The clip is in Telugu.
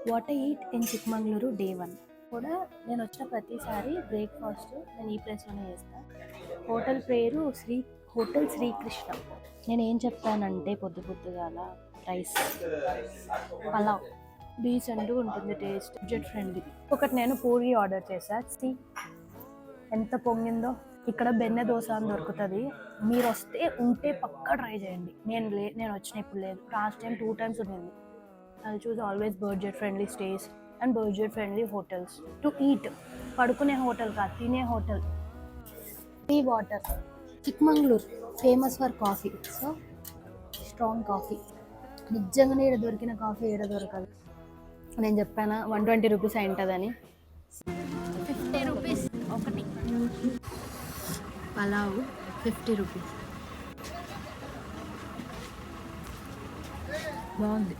What I eat in Chikmagalur day 1 కూడా. నేను వచ్చిన ప్రతిసారి బ్రేక్ఫాస్ట్ నేను ఈ ప్లేస్లోనే చేస్తాను. హోటల్ పేరు హోటల్ శ్రీకృష్ణ. నేను ఏం చెప్తానంటే పొద్దుగాల రైస్ పలావ్ డీసెంట్గా ఉంటుంది, టేస్ట్ బడ్జెట్ ఫ్రెండ్లీ. ఒకటి నేను పూరి ఆర్డర్ చేశాను. ఎంత పొంగిందో. ఇక్కడ బెన్నె దోశ అని దొరుకుతుంది. మీరు ఉంటే పక్కా ట్రై చేయండి. నేను వచ్చిన ఇప్పుడు లేదు, లాస్ట్ టైం 2 times ఉండింది. I choose always budget friendly stays and budget friendly hotels to eat. పడుకునే హోటల్ కాదు, తినే hotel. Tea water. Chikmagalur famous for coffee, so strong coffee. నిజంగానే ఇక్కడ దొరికిన కాఫీ ఇక్కడ దొరకదు. నేను చెప్పాను 120 రూపీస్ అయి ఉంటుందని. 50 రూపీస్ ఒకటి. పలావ్ 50 రూపీస్. బాగుంది.